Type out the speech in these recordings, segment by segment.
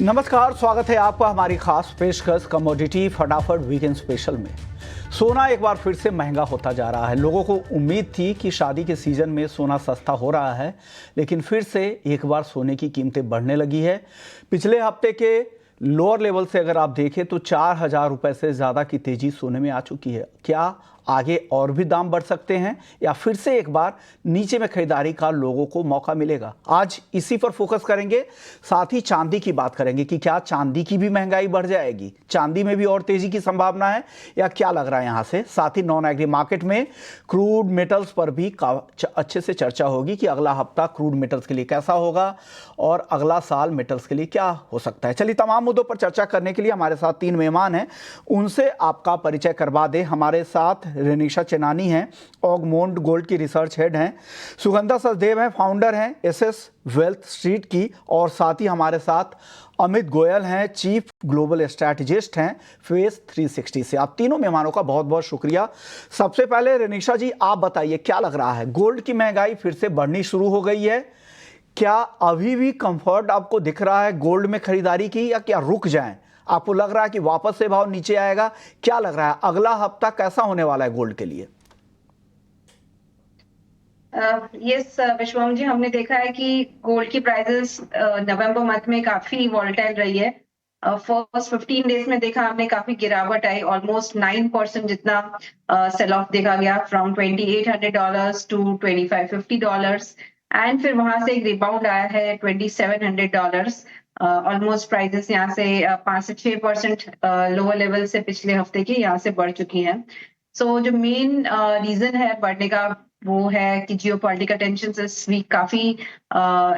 नमस्कार, स्वागत है आपका हमारी खास पेशकश कमोडिटी फटाफट वीकेंड स्पेशल में। सोना एक बार फिर से महंगा होता जा रहा है। लोगों को उम्मीद थी कि शादी के सीजन में सोना सस्ता हो रहा है, लेकिन फिर से एक बार सोने की कीमतें बढ़ने लगी है। पिछले हफ्ते के लोअर लेवल से अगर आप देखें तो 4,000 रुपए से ज़्यादा की तेजी सोने में आ चुकी है। क्या आगे और भी दाम बढ़ सकते हैं या फिर से एक बार नीचे में खरीदारी का लोगों को मौका मिलेगा? आज इसी पर फोकस करेंगे। साथ ही चांदी की बात करेंगे कि क्या चांदी की भी महंगाई बढ़ जाएगी, चांदी में भी और तेजी की संभावना है या क्या लग रहा है यहाँ से। साथ ही नॉन एग्री मार्केट में क्रूड मेटल्स पर भी अच्छे से चर्चा होगी कि अगला हफ्ता क्रूड मेटल्स के लिए कैसा होगा और अगला साल मेटल्स के लिए क्या हो सकता है। चलिए, तमाम मुद्दों पर चर्चा करने के लिए हमारे साथ 3 मेहमान हैं, उनसे आपका परिचय करवा दें। हमारे साथ रेनिशा चेनानी हैं, ऑगमोंट गोल्ड की रिसर्च हेड हैं। सुगंधा सचदेव हैं, फाउंडर हैं एसएस वेल्थ स्ट्रीट की। और साथ ही हमारे साथ अमित गोयल हैं, चीफ ग्लोबल स्ट्रैटेजिस्ट हैं फेस 360 से। आप तीनों मेहमानों का बहुत बहुत शुक्रिया। सबसे पहले रेनिशा जी, आप बताइए क्या लग रहा है, गोल्ड की महंगाई फिर से बढ़नी शुरू हो गई है? क्या अभी भी कंफर्ट आपको दिख रहा है गोल्ड में खरीदारी की, या क्या रुक जाएं? आपको लग रहा है कि वापस से भाव नीचे आएगा? क्या लग रहा है अगला हफ्ता कैसा होने वाला है गोल्ड के लिए? यस विश्वम जी, हमने देखा है कि गोल्ड की प्राइसेस नवंबर मंथ में काफी वॉलेटाइल रही है। फर्स्ट 15 डेज में देखा हमने काफी गिरावट आई, ऑलमोस्ट 9% जितना सेल ऑफ देखा गया, फ्रॉम $2,800 टू $2,550। एंड फिर वहां से एक रिबाउंड आया है $2,700। ऑलमोस्ट प्राइसेस यहाँ से 5 से 6% लोअर लेवल से पिछले हफ्ते के यहाँ से बढ़ चुकी हैं। सो जो मेन रीजन है बढ़ने का वो है कि जियोपॉलिटिकल टेंशंस इस वीक काफी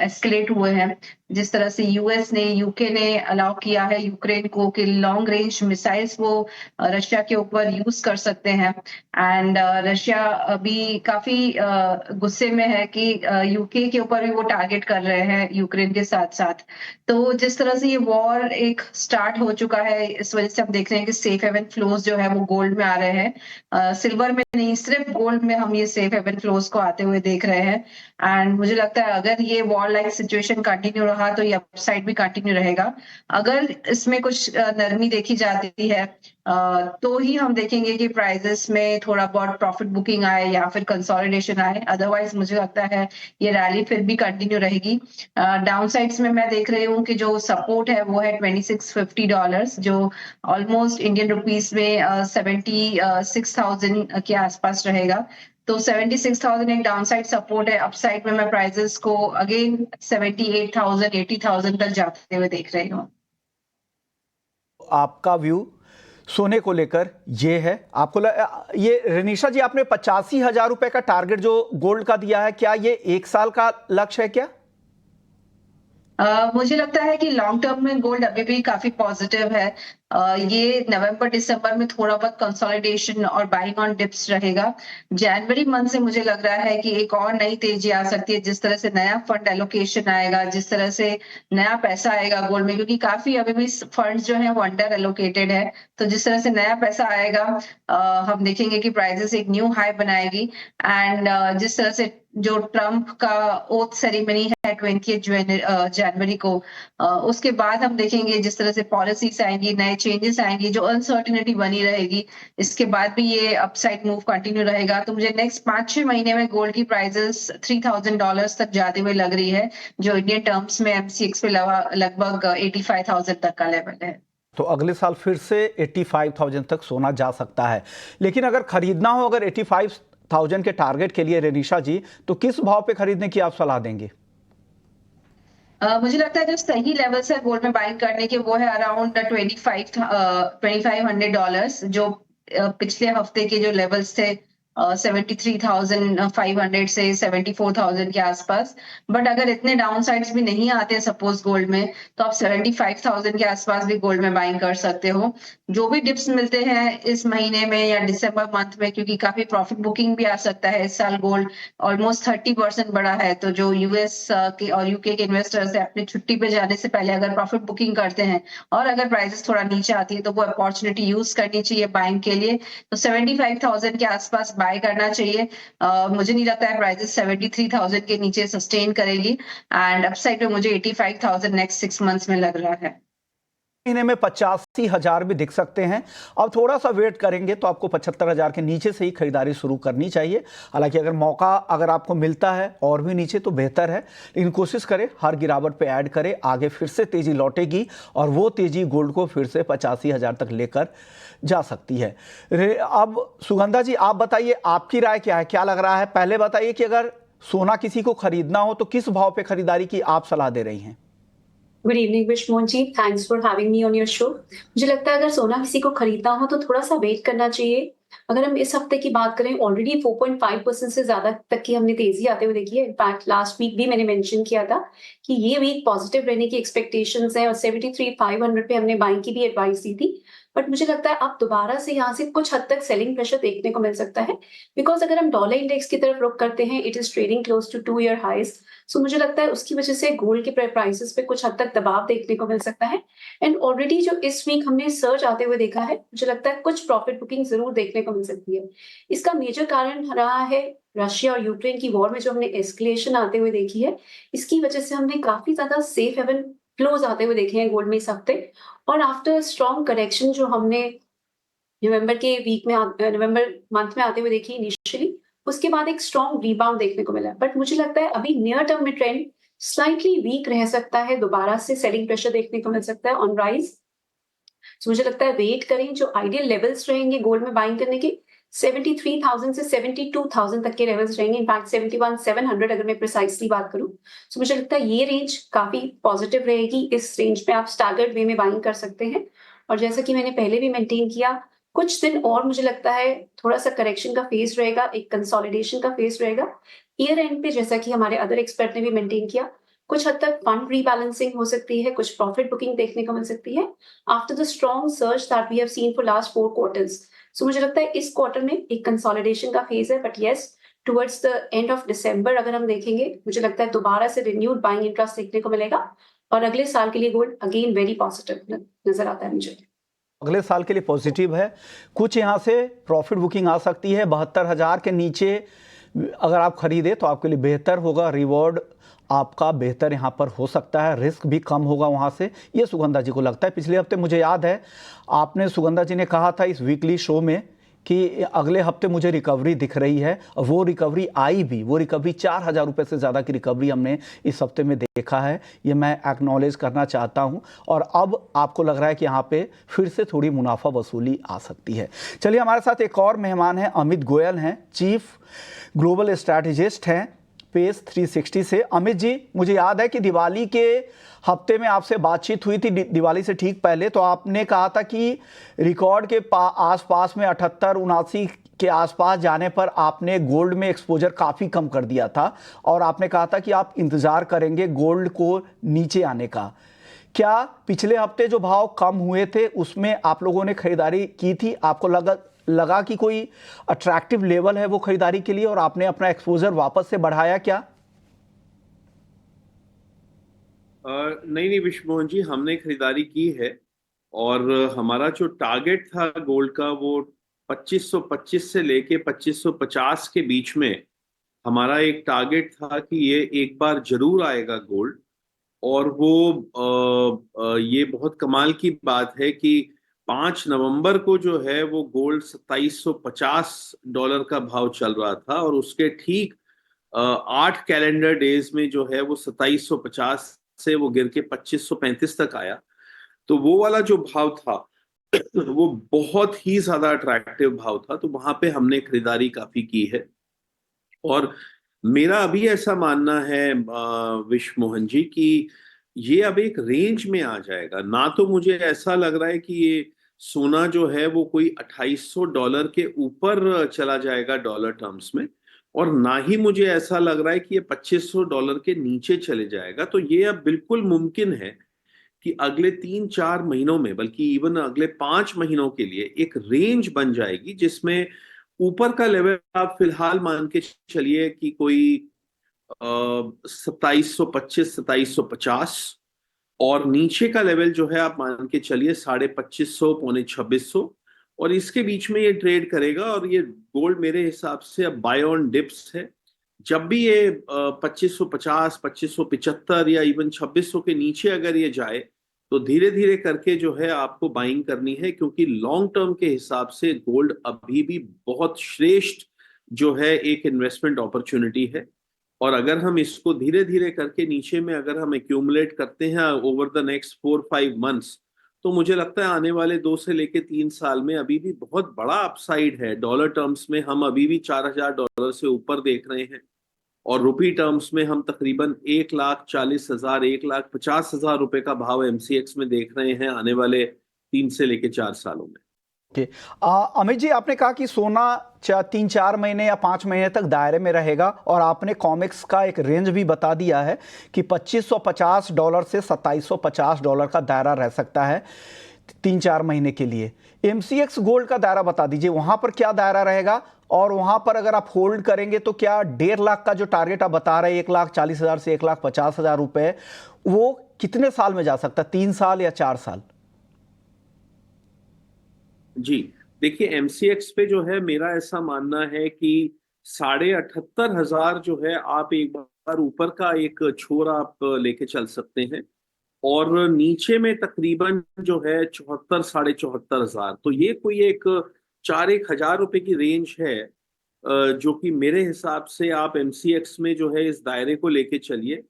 एस्केलेट हुए हैं। जिस तरह से यूएस ने, यूके ने अलाउ किया है यूक्रेन को कि लॉन्ग रेंज मिसाइल्स वो रशिया के ऊपर यूज कर सकते हैं। एंड रशिया अभी काफी गुस्से में है कि यूके के ऊपर भी वो टारगेट कर रहे हैं यूक्रेन के साथ साथ। तो जिस तरह से ये वॉर एक स्टार्ट हो चुका है, इस वजह से हम देख रहे हैं कि सेफ हेवन फ्लोज जो है वो गोल्ड में आ रहे हैं। सिल्वर में नहीं, सिर्फ गोल्ड में हम ये सेफ हेवन फ्लोज को आते हुए देख रहे हैं। एंड मुझे लगता है अगर ये वॉर लाइक सिचुएशन कंटिन्यू रहा तो ये अपसाइड भी कंटिन्यू रहेगा। अगर इसमें कुछ नरमी देखी जाती है तो ही हम देखेंगे कि प्राइजेस में थोड़ा बहुत प्रॉफिट बुकिंग आए या फिर कंसोलिडेशन आए। अदरवाइज मुझे लगता है ये रैली फिर भी कंटिन्यू रहेगी। डाउन साइड्स में मैं देख रही हूँ कि जो सपोर्ट है वो है $2,650, जो ऑलमोस्ट इंडियन रुपीस में 76,000 के आसपास रहेगा। तो 76,000 एक डाउन साइड सपोर्ट है। अपसाइड में मैं प्राइजेस को अगेन 78,000 80,000 तक जाते हुए देख रही हूँ। आपका व्यू सोने को लेकर ये है? आपको ये रेनिशा जी, आपने 85,000 रुपए का टारगेट जो गोल्ड का दिया है, क्या ये 1 साल का लक्ष्य है क्या? मुझे लगता है कि लॉन्ग टर्म में गोल्ड अभी भी काफी पॉजिटिव है। ये नवंबर दिसंबर में थोड़ा बहुत कंसोलिडेशन और बाइंग ऑन डिप्स रहेगा। जनवरी मंथ से मुझे लग रहा है कि एक और नई तेजी आ सकती है, जिस तरह से नया फंड एलोकेशन आएगा, जिस तरह से नया पैसा आएगा गोल्ड में, क्योंकि काफी अभी भी फंड्स जो है वो अंडर एलोकेटेड है। तो जिस तरह से नया पैसा आएगा हम देखेंगे कि प्राइसेस एक न्यू हाई बनाएगी। एंड जिस तरह से जो ट्रम्प का ओथ सेरेमनी है 20 जनवरी को, उसके बाद हम देखेंगे जिस तरह से पॉलिसीज आएंगी, नए चेंजेस आएंगी, जो अनसर्टिनिटी बनी रहेगी, इसके बाद भी ये अपसाइड मूव कंटिन्यू रहेगा। तो मुझे नेक्स्ट 5-6 महीने में गोल्ड की प्राइसेस $3,000 तक जाते हुए लग रही है, जो इंडियन टर्म्स में MCX पे लगभग 85,000 तक का लेवल है। तो अगले साल फिर से 85,000 तक सोना जा सकता है। लेकिन अगर खरीदना हो, अगर 85,000 के टारगेट के लिए रेनिशा जी, तो किस भाव पे खरीदने की आप सलाह देंगे? मुझे लगता है जो सही लेवल्स है गोल्ड में बाइंग करने के वो है अराउंड $2,500, जो पिछले हफ्ते के जो लेवल्स थे 73,500 से 74,000 के आसपास। बट अगर इतने डाउन साइड्स भी नहीं आते सपोज गोल्ड में, तो आप 75,000 के आसपास भी गोल्ड में बाइंग कर सकते हो। जो भी डिप्स मिलते हैं इस महीने में या दिसंबर मंथ में, क्योंकि काफी प्रॉफिट बुकिंग भी आ सकता है इस साल, गोल्ड ऑलमोस्ट 30% बढ़ा है। तो जो यूएस के और यूके के इन्वेस्टर्स है, अपनी छुट्टी पे जाने से पहले अगर प्रॉफिट बुकिंग करते हैं और अगर प्राइसेस थोड़ा नीचे आती है तो वो अपॉर्चुनिटी यूज करनी चाहिए बाइंग के लिए। तो 75,000 के आसपास बाय करना चाहिए। मुझे नहीं लगता है प्राइसेस 73,000 के नीचे सस्टेन करेगी। एंड अपसाइड पे मुझे 85,000 नेक्स्ट 6 मंथ्स में लग रहा है। महीने में 85,000 भी दिख सकते हैं। अब थोड़ा सा वेट करेंगे तो आपको 75,000 के नीचे से ही खरीदारी शुरू करनी चाहिए। हालांकि अगर मौका अगर आपको मिलता है और भी नीचे तो बेहतर है, लेकिन कोशिश करें हर गिरावट पे ऐड करें, आगे फिर से तेजी लौटेगी और वो तेजी गोल्ड को फिर से 85,000 तक लेकर जा सकती है। अब सुगंधा जी आप बताइए, आपकी राय क्या है, क्या लग रहा है? पहले बताइए कि अगर सोना किसी को खरीदना हो तो किस भाव पे खरीदारी की आप सलाह दे रही हैं? Good evening Vishwamohan ji, thanks for having me on your show. मुझे लगता है अगर सोना किसी को खरीदना हो तो थोड़ा सा वेट करना चाहिए। अगर हम इस हफ्ते की बात करें, ऑलरेडी 4.5% से ज्यादा तक की हमने तेजी आते हुए देखी है। इनफैक्ट लास्ट वीक भी मैंने मेंशन किया था कि ये वीक पॉजिटिव रहने की एक्सपेक्टेशंस है और 73,500 पे हमने बाइंग की भी एडवाइस दी थी। बट मुझे लगता है अब दोबारा से यहाँ से कुछ हद तक सेलिंग प्रेशर देखने को मिल सकता है, बिकॉज अगर हम डॉलर इंडेक्स की तरफ रुख करते हैं, it is trading close to 2 year highs. So मुझे लगता है उसकी वजह से गोल्ड के प्राइसेस पे कुछ हद तक दबाव देखने को मिल सकता है। एंड ऑलरेडी जो इस वीक हमने सर्च आते हुए देखा है, मुझे लगता है कुछ प्रॉफिट बुकिंग जरूर देखने को मिल सकती है। इसका मेजर कारण रहा है रशिया और यूक्रेन की वॉर में जो हमने एस्केलेशन आते हुए देखी है। इसकी वजह से हमने काफी ज्यादा सेफ हेवन फ्लोज आते हुए देखे हैं गोल्ड में इस हफ्ते। और आफ्टर स्ट्रॉन्ग करेक्शन जो हमने नवंबर के वीक में नवंबर मंथ में आते हुए देखी इनिशियली, उसके बाद एक स्ट्रॉन्ग रिबाउंड देखने को मिला। बट मुझे लगता है अभी नियर टर्म में ट्रेंड स्लाइटली वीक रह सकता है, दोबारा से सेलिंग प्रेशर देखने को मिल सकता है ऑन राइज। तो मुझे लगता है वेट करें, जो आइडियल लेवल्स रहेंगे गोल्ड में बाइंग करने के 73,000 से 72,000 तक के लेवल्स रहेंगे। इनफैक्ट 71,700 अगर मैं प्रिसाइसली बात करूं, तो मुझे लगता है ये रेंज काफी पॉजिटिव रहेगी। इस रेंज में आप स्टैगर्ड वे में बाइंग कर सकते हैं। और जैसा कि मैंने पहले भी मेंटेन किया, कुछ दिन और मुझे लगता है थोड़ा सा करेक्शन का फेज रहेगा, एक कंसोलिडेशन का फेज रहेगा। ईयर एंड पे जैसा कि हमारे अदर एक्सपर्ट ने भी मेंटेन किया, कुछ हद तक फंड रीबैलेंसिंग हो सकती है, कुछ प्रॉफिट बुकिंग देखने को मिल सकती है after the strong search that we have seen for last 4 quarters. So मुझे लगता है इस क्वार्टर में एक कंसोलिडेशन का फेज है। But yes, towards the end of December अगर हम देखेंगे, मुझे लगता है दोबारा से रिन्यूड बाइंग इंटरेस्ट देखने को मिलेगा और अगले साल के लिए गोल्ड अगेन वेरी पॉजिटिव नजर आता है मुझे। अगले साल के लिए पॉजिटिव है। कुछ यहाँ से प्रॉफिट बुकिंग आ सकती है 72,000 के नीचे अगर आप खरीदे तो आपके लिए बेहतर होगा, रिवॉर्ड आपका बेहतर यहाँ पर हो सकता है, रिस्क भी कम होगा वहाँ से, ये सुगंधा जी को लगता है। पिछले हफ्ते मुझे याद है आपने सुगंधा जी ने कहा था इस वीकली शो में कि अगले हफ्ते मुझे रिकवरी दिख रही है, और वो रिकवरी आई भी। वो रिकवरी 4,000 रुपये से ज़्यादा की रिकवरी हमने इस हफ्ते में देखा है, ये मैं एक्नॉलेज करना चाहता हूँ। और अब आपको लग रहा है कि यहाँ पे फिर से थोड़ी मुनाफा वसूली आ सकती है। चलिए, हमारे साथ एक और मेहमान हैं, अमित गोयल हैं, चीफ ग्लोबल स्ट्रैटेजिस्ट हैं पेस 360 से। अमित जी, मुझे याद है कि दिवाली के हफ्ते में आपसे बातचीत हुई थी, दिवाली से ठीक पहले, तो आपने कहा था कि रिकॉर्ड के आसपास में 78-79 के आसपास जाने पर आपने गोल्ड में एक्सपोजर काफ़ी कम कर दिया था और आपने कहा था कि आप इंतज़ार करेंगे गोल्ड को नीचे आने का। क्या पिछले हफ्ते जो भाव कम हुए थे उसमें आप लोगों ने खरीदारी की थी? आपको लगा कि कोई अट्रैक्टिव लेवल है वो खरीदारी के लिए और आपने अपना एक्सपोजर वापस से बढ़ाया क्या? नहीं विश्वमोहन जी, हमने खरीदारी की है और हमारा जो टारगेट था गोल्ड का वो 2525 से लेके 2550 के बीच में हमारा एक टारगेट था कि ये एक बार जरूर आएगा गोल्ड। और वो ये बहुत कमाल की बात है कि 5 नवंबर को जो है वो गोल्ड $2750 का भाव चल रहा था और उसके ठीक 8 कैलेंडर डेज में जो है वो 2750 से वो गिर के 2535 तक आया। तो वो वाला जो भाव था वो बहुत ही ज्यादा अट्रैक्टिव भाव था, तो वहां पे हमने खरीदारी काफी की है। और मेरा अभी ऐसा मानना है विश्व मोहन जी कि ये अब एक रेंज में आ जाएगा। ना तो मुझे ऐसा लग रहा है कि ये सोना जो है वो कोई $2800 के ऊपर चला जाएगा डॉलर टर्म्स में, और ना ही मुझे ऐसा लग रहा है कि ये $2500 के नीचे चले जाएगा। तो ये अब बिल्कुल मुमकिन है कि अगले 3-4 महीनों में, बल्कि इवन अगले 5 महीनों के लिए एक रेंज बन जाएगी जिसमें ऊपर का लेवल आप फिलहाल मान के चलिए कि कोई 2725-2750, और नीचे का लेवल जो है आप मान के चलिए 2550 2500, और इसके बीच में ये ट्रेड करेगा। और ये गोल्ड मेरे हिसाब से अब बाय ऑन डिप्स है। जब भी ये 2550 2575 या इवन 2600 के नीचे अगर ये जाए तो धीरे धीरे करके जो है आपको बाइंग करनी है, क्योंकि लॉन्ग टर्म के हिसाब से गोल्ड अभी भी बहुत श्रेष्ठ जो है एक इन्वेस्टमेंट अपॉर्चुनिटी है। और अगर हम इसको धीरे धीरे करके नीचे में अगर हम एक्यूमुलेट करते हैं ओवर द नेक्स्ट 4-5 मंथ्स, तो मुझे लगता है आने वाले 2 से लेके 3 साल में अभी भी बहुत बड़ा अपसाइड है। डॉलर टर्म्स में हम अभी भी $4,000 से ऊपर देख रहे हैं, और रुपी टर्म्स में हम तकरीबन 1,40,000 1,50,000 रुपए का भाव एमसीएक्स में देख रहे हैं आने वाले 3 से लेके 4 सालों में। ओके। अमित जी, आपने कहा कि सोना 3-4 महीने या 5 महीने तक दायरे में रहेगा, और आपने कॉमेक्स का एक रेंज भी बता दिया है कि $2,550 से $2,750 का दायरा रह सकता है 3-4 महीने के लिए। एमसीएक्स गोल्ड का दायरा बता दीजिए, वहां पर क्या दायरा रहेगा, और वहां पर अगर आप होल्ड करेंगे तो क्या 1.5 लाख का जो टारगेट आप बता रहे हैं 1,40,000 से 1,50,000 रुपए, वो कितने साल में जा सकता है, 3 साल या 4 साल? जी देखिए, एमसीएक्स पे जो है मेरा ऐसा मानना है कि 78,500 जो है आप एक बार ऊपर का एक छोर आप लेके चल सकते हैं, और नीचे में तकरीबन जो है 74,000-74,000, तो ये कोई एक 4-1 हज़ार रुपए की रेंज है, जो कि मेरे हिसाब से आप एमसीएक्स में जो है इस दायरे को लेके चलिए।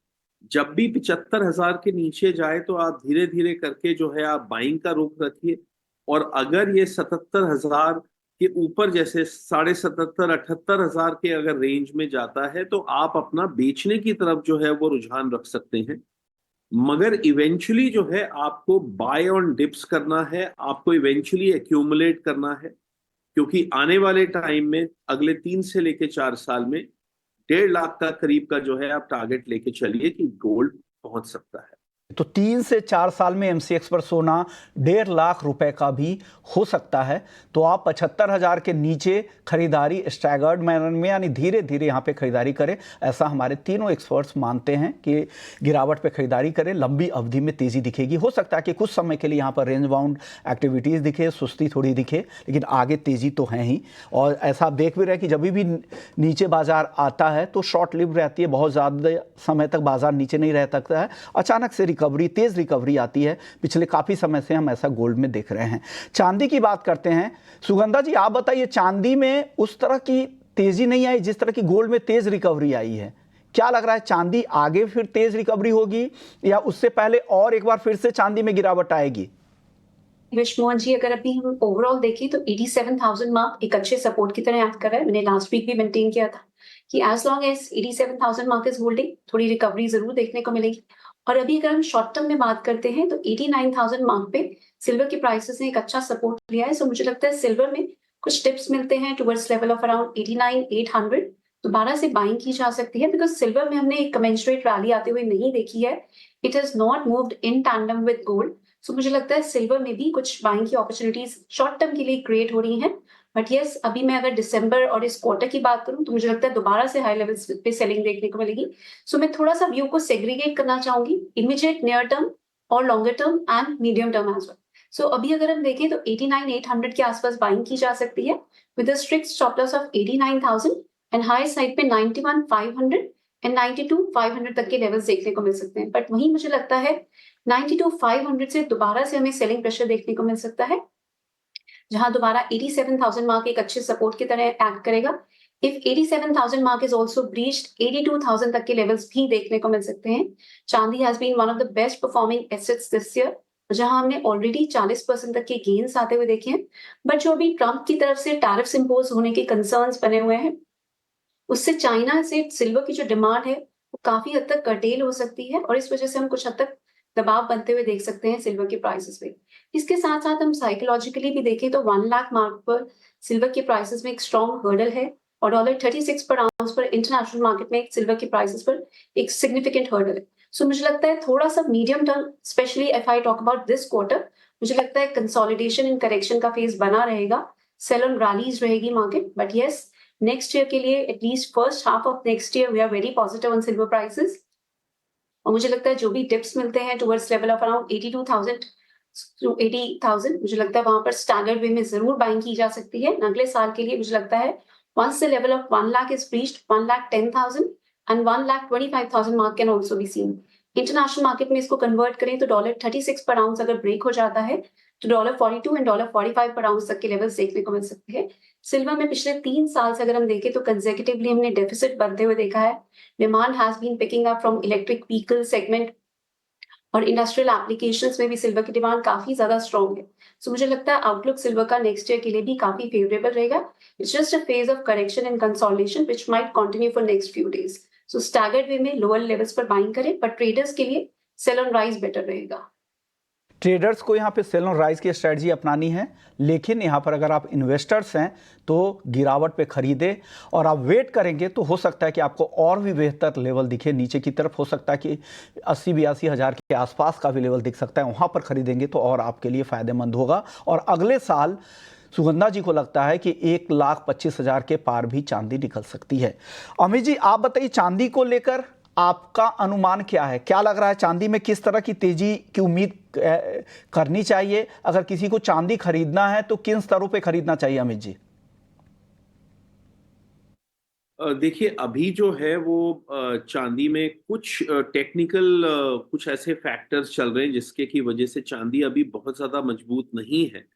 जब भी 75,000 के नीचे जाए तो आप धीरे धीरे करके जो है आप बाइंग का रुख रखिए, और अगर ये 77,000 के ऊपर जैसे 77,500-78,000 के अगर रेंज में जाता है तो आप अपना बेचने की तरफ जो है वो रुझान रख सकते हैं। मगर इवेंचुअली जो है आपको बाय ऑन डिप्स करना है, आपको इवेंचुअली एक्यूमुलेट करना है, क्योंकि आने वाले टाइम में अगले 3 से लेके 4 साल में 1.5 लाख का करीब का जो है आप टारगेट लेके चलिए कि गोल्ड पहुंच सकता है। तो 3 से 4 साल में एमसीएक्स पर सोना 1.5 लाख रुपए का भी हो सकता है। तो आप 75,000 के नीचे खरीदारी स्टैगर्ड मैनर में, यानी धीरे धीरे यहाँ पे खरीदारी करें, ऐसा हमारे तीनों एक्सपर्ट्स मानते हैं कि गिरावट पे खरीदारी करें, लंबी अवधि में तेजी दिखेगी। हो सकता है कि कुछ समय के लिए यहाँ पर रेंज बाउंड एक्टिविटीज़ दिखे, सुस्ती थोड़ी दिखे, लेकिन आगे तेजी तो है ही। और ऐसा आप देख भी रहे कि जब भी नीचे बाजार आता है तो शॉर्ट लिव रहती है, बहुत ज़्यादा समय तक बाजार नीचे नहीं रह सकता है, अचानक से तेज रिकवरी आती है। पिछले काफी समय से हम ऐसा गोल्ड में देख रहे हैं। चांदी की बात करते हैं। सुगंधा जी, आप बताइए, चांदी में उस तरह की तेजी नहीं आई जिस तरह की गोल्ड में तेज रिकवरी आई है। क्या लग रहा है, चांदी आगे फिर तेज रिकवरी होगी, या उससे पहले और एक बार फिर से चांदी में गिरावट आएगी? विश्वमोहन जी, अगर अभी हम ओवरऑल देखें तो 87,000 मार्क एक अच्छे सपोर्ट की तरह एक्ट कर रहा है। मैंने लास्ट वीक भी मेंटेन किया था कि as long as 87,000 mark is holding, थोड़ी रिकवरी जरूर देखने को मिलेगी। और अभी अगर हम शॉर्ट टर्म में बात करते हैं तो 89,000 मार्क पे सिल्वर के प्राइसेस ने एक अच्छा सपोर्ट लिया है। सो मुझे लगता है सिल्वर में कुछ टिप्स मिलते हैं टुवर्ड्स लेवल ऑफ अराउंड 89,800 दोबारा से बाइंग की जा सकती है, बिकॉज सिल्वर में हमने एक कमेंसरेट रैली आते हुए नहीं देखी है। It has not moved in tandem with gold. So मुझे लगता है सिल्वर में भी कुछ बाइंग की अपॉर्चुनिटीज शॉर्ट टर्म के लिए क्रिएट हो रही हैं। बट यस, अभी मैं अगर दिसंबर और इस क्वार्टर की बात करूं तो मुझे लगता है दोबारा से हाई लेवल्स पे सेलिंग देखने को मिलेगी। सो मैं थोड़ा सा व्यू को सेग्रीगेट करना चाहूंगी, इमीडिएट, नियर टर्म और longer term and medium term as well. So अभी अगर हम देखें तो 89,800 के आसपास बाइंग की जा सकती है with a strict stop loss of 89,000 and high side पे 91,500 एंड 92,500 तक के लेवल्स देखने को मिल सकते हैं। बट वहीं मुझे लगता है 92,500 से दोबारा से हमें सेलिंग प्रेशर देखने को मिल सकता है, जहां दोबारा 87,000 मार्क एक अच्छे सपोर्ट की तरह एक्ट करेगा। If 87,000 mark is also breached, 82,000 तक के लेवल्स भी देखने को मिल सकते हैं। चांदी has been one of the best performing assets this year, जहां हमने ऑलरेडी 40% तक के गेन्स आते हुए देखे हैं। बट जो अभी ट्रंप की तरफ से टैरिफ्स इंपोज होने के कंसर्न्स बने हुए हैं, उससे चाइना से सिल्वर की जो डिमांड है वो काफी हद तक कर्टेल हो सकती है, और इस वजह से हम कुछ हद तक दबाव बनते हुए देख सकते हैं सिल्वर के प्राइसेस पे। इसके साथ साथ हम साइकोलॉजिकली भी देखें तो 1 लाख मार्क पर सिल्वर के प्राइसेस में एक स्ट्रॉन्ग हर्डल है, और $36 पर आउंस पर इंटरनेशनल मार्केट में सिल्वर के प्राइसेस पर एक सिग्निफिकेंट हर्डल है। सो मुझे लगता है थोड़ा सा medium term, specially if I talk about this quarter, मुझे लगता है कंसोलिडेशन इन करेक्शन का फेज बना रहेगा, सेल ऑन रैलीज रहेगी market. But yes, next year के लिए at least first half of next year we are very positive on silver prices. और मुझे लगता है जो भी टिप्स मिलते हैं towards level of around 82,000 to 80,000, मुझे लगता है वहां पर स्टैंडर्ड वे में जरूर बाइंग की जा सकती है। अगले साल के लिए मुझे लगता है once the level of 1 lakh is reached, 1,10,000 and 1,25,000 mark can also be seen. International market में इसको कन्वर्ट करें तो $36 पर आउंस अगर ब्रेक हो जाता है तो $42 एंड $45 पर आउंस तक के लेवल्स देखने को मिल सकते हैं। सिल्वर में पिछले 3 साल से अगर हम देखें तो कंसेक्यूटिवली हमने डेफिसिट बढ़ते हुए देखा है। Demand has been picking up from electric vehicle segment और इंडस्ट्रियल एप्लीकेशंस में भी सिल्वर की डिमांड काफी ज्यादा स्ट्रॉन्ग है। सो मुझे लगता है आउटलुक सिल्वर का नेक्स्ट ईयर के लिए भी काफी फेवरेबल रहेगा। It's just a phase of correction and consolidation which might continue for next few days. So staggered way में लोअर लेवल्स पर बाइंग करें, बट ट्रेडर्स के लिए सेल ऑन राइज बेटर रहेगा। ट्रेडर्स को यहाँ पे सेल ऑन राइज की स्ट्रेटजी अपनानी है, लेकिन यहाँ पर अगर आप इन्वेस्टर्स हैं तो गिरावट पे खरीदें और आप वेट करेंगे तो हो सकता है कि आपको और भी बेहतर लेवल दिखे नीचे की तरफ। हो सकता है कि 80-82 हज़ार के आसपास का भी लेवल दिख सकता है, वहाँ पर खरीदेंगे तो और आपके लिए फ़ायदेमंद होगा। और अगले साल सुगंधा जी को लगता है कि 1,25,000 के पार भी चांदी निकल सकती है। अमित जी, आप बताइए चांदी को लेकर आपका अनुमान क्या है? क्या लग रहा है चांदी में किस तरह की तेजी की उम्मीद करनी चाहिए? अगर किसी को चांदी खरीदना है तो किन स्तरों पे खरीदना चाहिए अमित जी? देखिए, अभी जो है वो चांदी में कुछ टेक्निकल कुछ ऐसे फैक्टर्स चल रहे हैं जिसके की वजह से चांदी अभी बहुत ज़्यादा मजबूत नहीं है,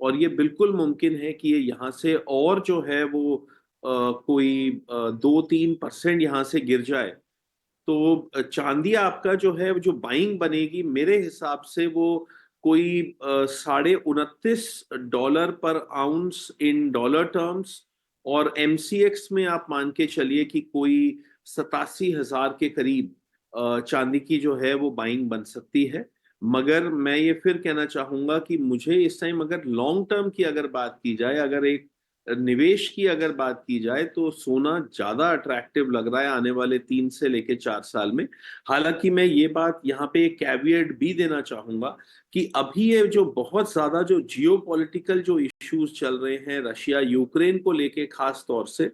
और ये बिल्कुल मुमकिन है कि ये यहाँ से और जो है वो कोई 2-3% यहाँ से गिर जाए। तो चांदी आपका जो है जो बाइंग बनेगी मेरे हिसाब से वो कोई $29.5 पर आउंस इन डॉलर टर्म्स, और एमसीएक्स में आप मान के चलिए कि कोई 87,000 के करीब चांदी की जो है वो बाइंग बन सकती है। मगर मैं ये फिर कहना चाहूंगा कि मुझे इस टाइम अगर लॉन्ग टर्म की अगर बात की जाए, अगर एक निवेश की अगर बात की जाए, तो सोना ज्यादा अट्रैक्टिव लग रहा है आने वाले 3 से लेके 4 साल में। हालांकि मैं ये बात यहाँ पे एक कैविएट भी देना चाहूंगा कि अभी ये जो बहुत ज्यादा जो जियोपॉलिटिकल जो इश्यूज चल रहे हैं रशिया यूक्रेन को लेके खास तौर से,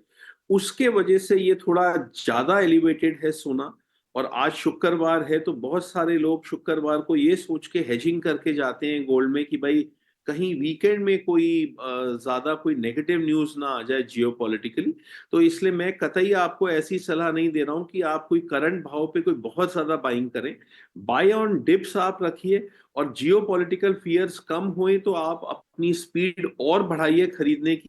उसके वजह से ये थोड़ा ज्यादा एलिवेटेड है सोना। और आज शुक्रवार है तो बहुत सारे लोग शुक्रवार को ये सोच के हेजिंग करके जाते हैं गोल्ड में कि भाई कहीं वीकेंड में कोई ज्यादा कोई नेगेटिव न्यूज ना आ जाए जियोपॉलिटिकली। तो इसलिए मैं कतई आपको ऐसी सलाह नहीं दे रहा हूं कि आप कोई करंट भाव पे कोई बहुत ज्यादा बाइंग करें। बाय ऑन डिप्स आप रखिए, और जियोपॉलिटिकल फियर्स कम हुए तो आप अपनी स्पीड और बढ़ाइए खरीदने की,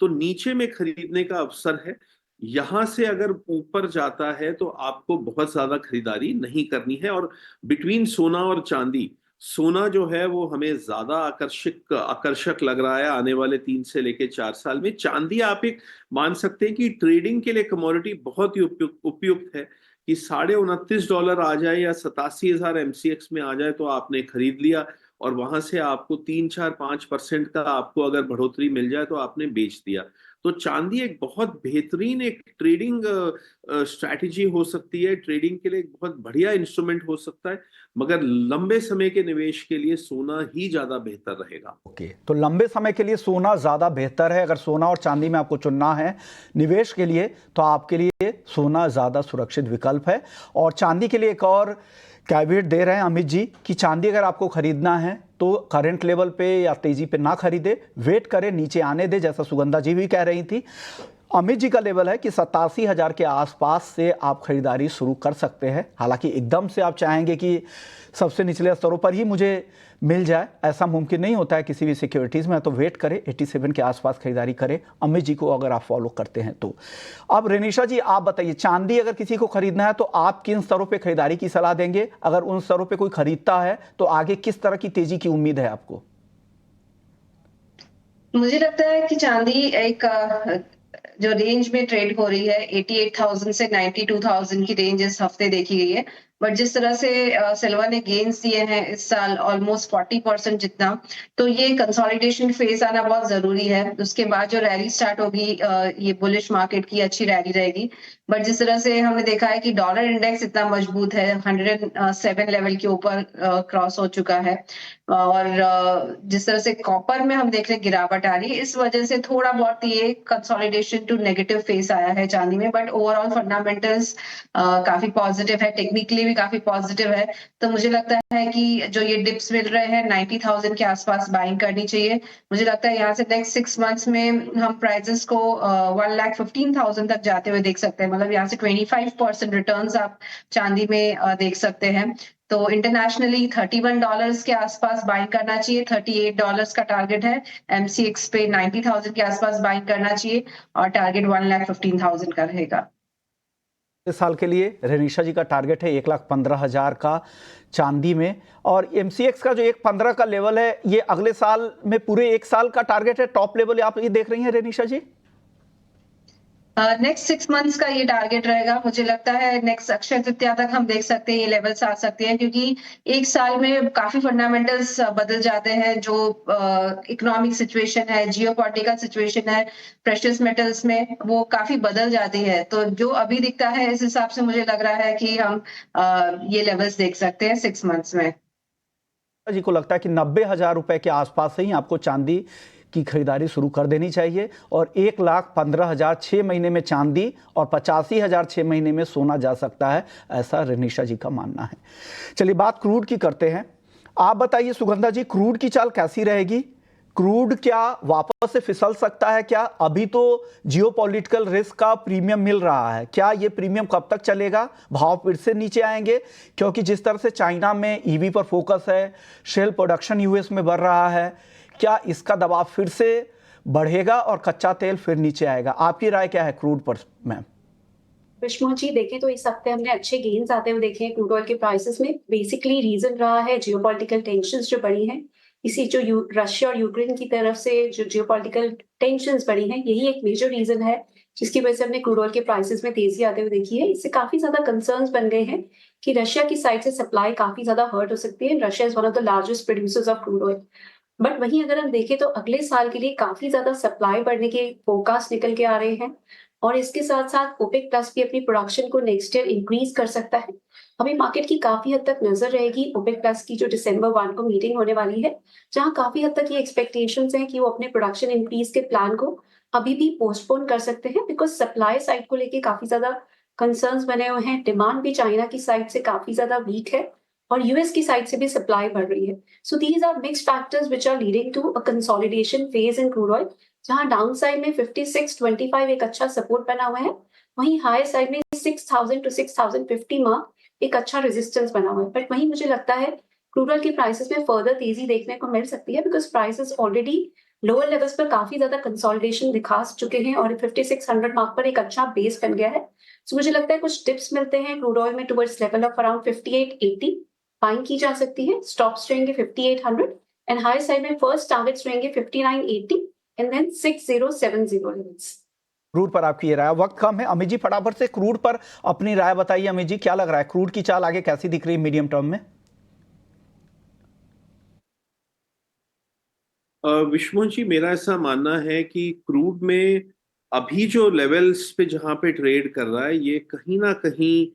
तो नीचे में खरीदने का अवसर है। यहां से अगर ऊपर जाता है तो आपको बहुत ज्यादा खरीदारी नहीं करनी है। और बिटवीन सोना और चांदी, सोना जो है वो हमें ज्यादा आकर्षक लग रहा है आने वाले 3 से लेके 4 साल में। चांदी आप एक मान सकते हैं कि ट्रेडिंग के लिए कमोडिटी बहुत ही उपयुक्त है कि $29.5 आ जाए या 87,000 एमसीएक्स में आ जाए तो आपने खरीद लिया, और वहां से आपको 3-4-5% का आपको अगर बढ़ोतरी मिल जाए तो आपने बेच दिया। तो चांदी एक बहुत बेहतरीन एक ट्रेडिंग स्ट्रैटेजी हो सकती है, ट्रेडिंग के लिए एक बहुत बढ़िया इंस्ट्रूमेंट हो सकता है। मगर लंबे समय के निवेश के लिए सोना ही ज्यादा बेहतर रहेगा। ओके, तो लंबे समय के लिए सोना ज़्यादा बेहतर है। अगर सोना और चांदी में आपको चुनना है निवेश के लिए तो आपके लिए सोना ज़्यादा सुरक्षित विकल्प है। और चांदी के लिए एक और कैविएट दे रहे हैं अमित जी कि चांदी अगर आपको खरीदना है तो करंट लेवल पे या तेजी पे ना खरीदे, वेट करें, नीचे आने दे, जैसा सुगंधा जी भी कह रही थी। अमित जी का लेवल है कि 87,000 के आसपास से आप खरीदारी शुरू कर सकते हैं। हालांकि एकदम से आप चाहेंगे कि सबसे निचले स्तरों पर ही मुझे मिल जाए, ऐसा मुमकिन नहीं होता है किसी भी सिक्योरिटीज़ में। तो वेट करें, 87 के आसपास खरीदारी करें अमित जी को अगर आप फॉलो करते हैं तो। अब रेनिशा जी आप बताइए, चांदी अगर किसी को खरीदना है तो आप किन स्तरों पे खरीदारी की सलाह देंगे? अगर उन स्तरों पे कोई खरीदता है तो आगे किस तरह की तेजी की उम्मीद है आपको? मुझे लगता है कि चांदी एक जो रेंज में ट्रेड हो रही है 88,000 से 92,000 की रेंज इस हफ्ते देखी गई है। बट जिस तरह से सिल्वर ने गेन्स दिए हैं इस साल ऑलमोस्ट 40% जितना, तो ये कंसोलिडेशन फेज आना बहुत जरूरी है। उसके बाद जो रैली स्टार्ट होगी ये बुलिश मार्केट की अच्छी रैली रहेगी। बट जिस तरह से हमने देखा है कि डॉलर इंडेक्स इतना मजबूत है, 107 लेवल के ऊपर क्रॉस हो चुका है, और जिस तरह से कॉपर में हम देख रहे हैं गिरावट आ रही है, इस वजह से थोड़ा बहुत ये कंसोलिडेशन टू नेगेटिव फेस आया है चांदी में, बट ओवरऑल फंडामेंटल्स काफी पॉजिटिव है, टेक्निकली भी काफी पॉजिटिव है। तो मुझे लगता है कि जो ये डिप्स मिल रहे हैं 90,000 के आसपास बाइंग करनी चाहिए। मुझे लगता है यहाँ से नेक्स्ट 6 मंथ्स में हम प्राइसेस को 1,15,000 तक जाते हुए देख सकते हैं, मतलब यहाँ से 25% रिटर्न्स आप चांदी में देख सकते हैं। तो इंटरनेशनली $31 के आसपास बाइंग करना चाहिए, $38 का टारगेट है। एमसीएक्स पे 90,000 के आसपास बाइंग करना चाहिए और टारगेट 1,15,000 का रहेगा। इस साल के लिए रेनिशा जी का टारगेट है 1,15,000 का चांदी में, और एमसीएक्स का जो 1,15 का लेवल है ये अगले साल में पूरे एक साल का टारगेट है, टॉप लेवल आप ये देख रही हैं रेनिशा जी? नेक्स्ट 6 मंथ्स का ये टारगेट रहेगा। मुझे लगता है नेक्स्ट अक्षय तृतीया तक हम देख सकते हैं ये लेवल्स आ सकते हैं, क्योंकि एक साल में काफी फंडामेंटल्स बदल जाते हैं। जो इकोनॉमिक सिचुएशन है, जियोपॉलिटिकल सिचुएशन है, प्रेशियस मेटल्स में वो काफी बदल जाती है। तो जो अभी दिखता है इस हिसाब से मुझे लग रहा है कि हम ये लेवल्स देख सकते हैं 6 मंथ्स में। जी को लगता है कि 90,000 रुपए के आसपास से ही आपको चांदी की खरीदारी शुरू कर देनी चाहिए, और 1,15,000 6 महीने में चांदी और 85,000 6 महीने में सोना जा सकता है, ऐसा रेनिशा जी का मानना है। चलिए बात क्रूड की करते हैं। आप बताइए सुगंधा जी, क्रूड की चाल कैसी रहेगी? क्रूड क्या वापस से फिसल सकता है क्या? अभी तो जियोपॉलिटिकल रिस्क का प्रीमियम मिल रहा है, क्या ये प्रीमियम कब तक चलेगा? भाव फिर से नीचे आएंगे? क्योंकि जिस तरह से चाइना में ईवी पर फोकस है, शेल प्रोडक्शन यूएस में बढ़ रहा है, क्या इसका दबाव फिर से बढ़ेगा और कच्चा तेल फिर नीचे आएगा? आपकी राय क्या है क्रूड पर मैम? विष्णु जी देखें तो इस हफ्ते हमने अच्छे गेन्स आते हुए देखे हैं क्रूड ऑयल के प्राइसेस में। बेसिकली रीजन रहा है जियोपॉलिटिकल टेंशंस जो बढ़ी हैं, इसी जो रशिया और यूक्रेन की तरफ से जो जियोपॉलिटिकल टेंशंस बढ़ी हैं, यही एक मेजर रीजन है जिसकी वजह से हमने क्रूड ऑयल के प्राइसेस में तेजी आते हुए देखी है। इससे काफी ज्यादा कंसर्न्स बन गए हैं कि रशिया की साइड से सप्लाई काफी ज्यादा हर्ट हो सकती है। Russia is one of the largest producers of crude oil. But वहीं अगर हम देखें तो अगले साल के लिए काफी ज्यादा सप्लाई बढ़ने के फोरकास्ट निकल के आ रहे हैं, और इसके साथ साथ ओपेक प्लस भी अपनी प्रोडक्शन को नेक्स्ट ईयर इंक्रीज कर सकता है। अभी मार्केट की काफी हद तक नजर रहेगी ओपेक प्लस की जो दिसंबर 1 को मीटिंग होने वाली है, जहां काफी हद तक ये एक्सपेक्टेशंस हैं कि वो अपने प्रोडक्शन इंक्रीज के प्लान को अभी भी पोस्टपोन कर सकते हैं, बिकॉज सप्लाई साइड को लेके काफी ज्यादा कंसर्न्स बने हुए हैं। डिमांड भी चाइना की साइड से काफी ज्यादा वीक है और यूएस की साइड से भी सप्लाई बढ़ रही है। So these are mixed factors which are leading to a consolidation phase in crude oil, जहां डाउन साइड में 56.25 एक अच्छा सपोर्ट बना हुआ है, वहीं हाई साइड में 6,000 टू 6,050 मार्क एक अच्छा रेजिस्टेंस बना हुआ है। बट वहीं मुझे लगता है क्रूड ऑयल के प्राइसेस में फर्दर तेजी देखने को मिल सकती है, because prices already lower levels पर काफी ज्यादा कंसोलिडेशन दिखा चुके हैं और 5600 मार्क पर एक अच्छा बेस बन गया है। सो मुझे लगता है कुछ टिप्स मिलते हैं क्रूड ऑयल में towards level of around 5880 buying की जा सकती है। स्टॉप्स रहेंगे 5800 एंड हाई साइड में फर्स्ट टारगेट्स रहेंगे 5980 एंड देन 6070 लेवल्स। क्रूड पर आपकी ये राय। वक्त कम है, अमित जी फटाफट से क्रूड पर अपनी राय बताइए। अमित जी क्या लग रहा है, क्रूड की चाल आगे कैसी दिख रही है मीडियम टर्म में? विष्णु जी, मेरा ऐसा मानना है कि क्रूड में अभी जो लेवल्स पे जहां पे ट्रेड कर रहा है, ये कहीं ना कहीं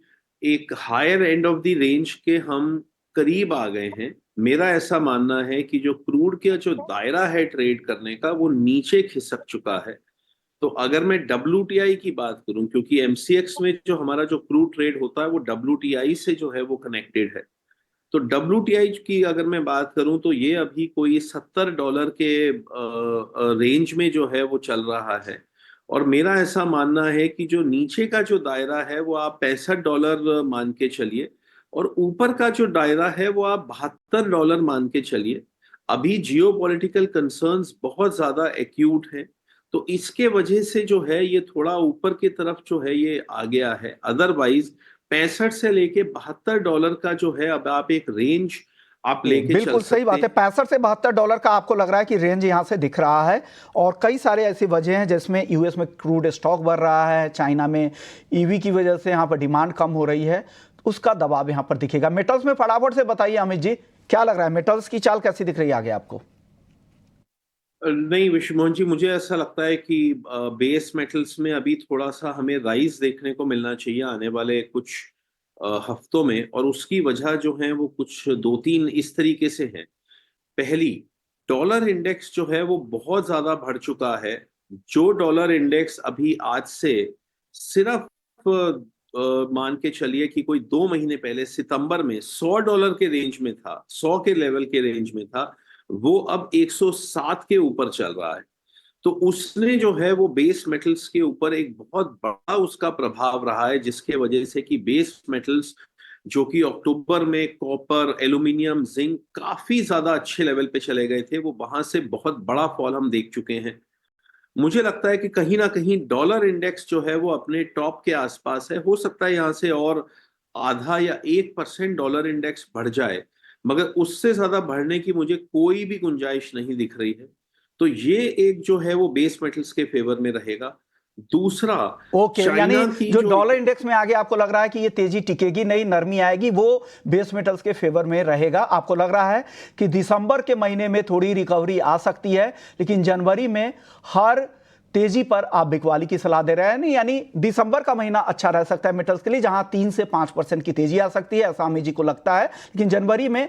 एक higher end of the range के हम करीब आ गए हैं। मेरा ऐसा मानना है कि जो क्रूड का जो दायरा है ट्रेड करने का, वो नीचे खिसक चुका है। तो अगर मैं WTI की बात करूं, क्योंकि एमसीएक्स में जो हमारा जो क्रूड ट्रेड होता है वो WTI से जो है वो कनेक्टेड है, तो WTI की अगर मैं बात करूं तो ये अभी कोई $70 के रेंज में जो है वो चल रहा है। और मेरा ऐसा मानना है कि जो नीचे का जो दायरा है वो आप $65 मान के चलिए, और ऊपर का जो दायरा है वो आप $72 मान के चलिए। अभी जियोपॉलिटिकल कंसर्न्स बहुत ज्यादा एक्यूट हैं, तो इसके वजह से जो है ये थोड़ा ऊपर की तरफ जो है ये आ गया है। अदरवाइज 65 से लेके $72 का जो है अब आप एक रेंज आप लेके चल सकते हैं। बिल्कुल सही बात है, 65 से $72 का आपको लग रहा है कि रेंज यहां से दिख रहा है, और कई सारे ऐसी वजह हैं जिसमें यूएस में क्रूड स्टॉक बढ़ रहा है, चाइना में ईवी की वजह से यहां पर डिमांड कम हो रही है, उसका दबाव यहां पर दिखेगा। मेटल्स में फटाफट से बताइए अमित जी, क्या लग रहा है, मेटल्स की चाल कैसी दिख रही है आगे आपको? नहीं विश्वमोहन जी, मुझे ऐसा लगता है कि बेस मेटल्स में अभी थोड़ा सा हमें राइज देखने को मिलना चाहिए आने वाले कुछ हफ्तों में, और उसकी वजह जो है वो कुछ 2-3 इस तरीके से है पहली, डॉलर इंडेक्स जो है वो बहुत ज्यादा बढ़ चुका है। जो डॉलर इंडेक्स अभी आज से सिर्फ मान के चलिए कि कोई 2 महीने पहले सितंबर में $100 के रेंज में था, 100 के लेवल के रेंज में था, वो अब 107 के ऊपर चल रहा है। तो उसने जो है वो बेस मेटल्स के ऊपर एक बहुत बड़ा उसका प्रभाव रहा है, जिसके वजह से कि बेस मेटल्स जो कि अक्टूबर में कॉपर, एल्यूमिनियम, जिंक काफी ज्यादा अच्छे लेवल पे चले गए थे, वो वहां से बहुत बड़ा फॉल हम देख चुके हैं। मुझे लगता है कि कहीं ना कहीं डॉलर इंडेक्स जो है वो अपने टॉप के आसपास है। हो सकता है यहां से और आधा या 1% डॉलर इंडेक्स बढ़ जाए, मगर उससे ज्यादा बढ़ने की मुझे कोई भी गुंजाइश नहीं दिख रही है। तो ये एक जो है वो बेस मेटल्स के फेवर में रहेगा। दूसरा, ओके, यानी चाइना की जो जो डॉलर इंडेक्स में आगे आपको लग रहा है कि ये तेजी टिकेगी नहीं, नरमी आएगी, वो बेस मेटल्स के फेवर में रहेगा। आपको लग रहा है कि दिसंबर के महीने में थोड़ी रिकवरी आ सकती है, लेकिन जनवरी में हर तेजी पर आप बिकवाली की सलाह दे रहे हैं। नहीं, यानी दिसंबर का महीना अच्छा रह सकता है मेटल्स के लिए, जहां 3 से 5% की तेजी आ सकती है, ऐसा अमित जी को लगता है। लेकिन जनवरी में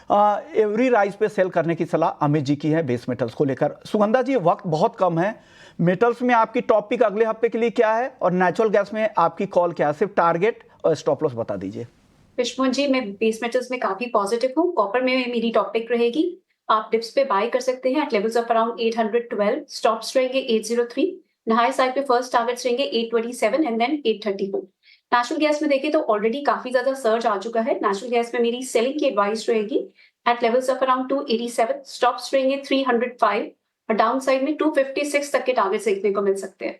एवरी राइज पे सेल करने की सलाह अमित जी की है बेस मेटल्स को लेकर। सुगंधा जी, वक्त बहुत कम है, मेटल्स में आपकी टॉपिक अगले हफ्ते के लिए क्या है और नेचुरल गैस में आपकी कॉल क्या है? सिर्फ टारगेट और स्टॉप लॉस बता दीजिए। विश्वमोहन जी, मैं बेस मेटल्स में काफी पॉजिटिव हूँ। कॉपर में मेरी टॉपिक रहेगी, आप डिप्स पे बाय कर सकते हैं at levels of around 812, stops रहेंगे 803, हाई साइड पे फर्स्ट टारगेट्स रहेंगे 827 एंड देन 834। नेचुरल गैस में देखें तो ऑलरेडी काफी ज्यादा सर्ज आ चुका है। नेचुरल गैस में मेरी सेलिंग की एडवाइस रहेगी at levels of around 287, stops रहेंगे 305 और डाउन साइड में 256 तक के टारगेट्स देखने को मिल सकते हैं।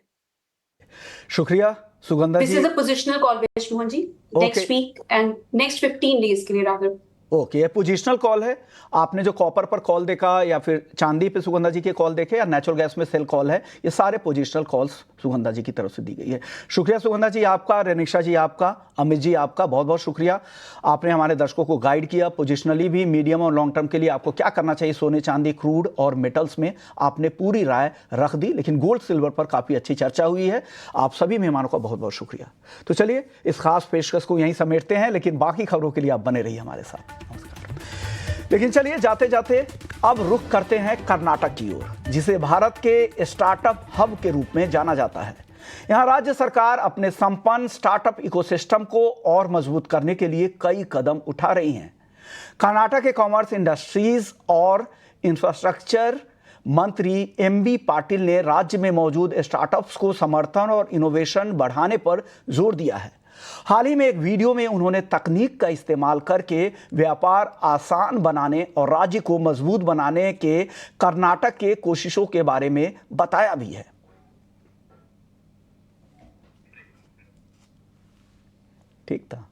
शुक्रिया सुगंधा दिस जी। Is a positional call Vishwamohan ji, next week and next 15 days के लिए रादर। ओके, ये पोजिशनल कॉल है। आपने जो कॉपर पर कॉल देखा या फिर चांदी पे सुगंधा जी के कॉल देखे या नेचुरल गैस में सेल कॉल है, ये सारे पोजिशनल कॉल्स सुगंधा जी की तरफ से दी गई है। शुक्रिया सुगंधा जी आपका, रेनिशा जी आपका, अमित जी आपका, बहुत बहुत शुक्रिया। आपने हमारे दर्शकों को गाइड किया पोजिशनली भी, मीडियम और लॉन्ग टर्म के लिए आपको क्या करना चाहिए सोने, चांदी, क्रूड और मेटल्स में। आपने पूरी राय रख दी, लेकिन गोल्ड सिल्वर पर काफ़ी अच्छी चर्चा हुई है। आप सभी मेहमानों का बहुत बहुत शुक्रिया। तो चलिए इस खास पेशकश को यहीं समेटते हैं, लेकिन बाकी खबरों के लिए आप बने रहिए हमारे साथ। नमस्कार। लेकिन चलिए जाते जाते अब रुख करते हैं कर्नाटक की ओर, जिसे भारत के स्टार्टअप हब के रूप में जाना जाता है। यहां राज्य सरकार अपने संपन्न स्टार्टअप इकोसिस्टम को और मजबूत करने के लिए कई कदम उठा रही हैं। कर्नाटक के कॉमर्स, इंडस्ट्रीज और इंफ्रास्ट्रक्चर मंत्री एमबी पाटिल ने राज्य में मौजूद स्टार्टअप्स को समर्थन और इनोवेशन बढ़ाने पर जोर दिया है। हाल ही में एक वीडियो में उन्होंने तकनीक का इस्तेमाल करके व्यापार आसान बनाने और राज्य को मजबूत बनाने के कर्नाटक के कोशिशों के बारे में बताया भी है। ठीक था।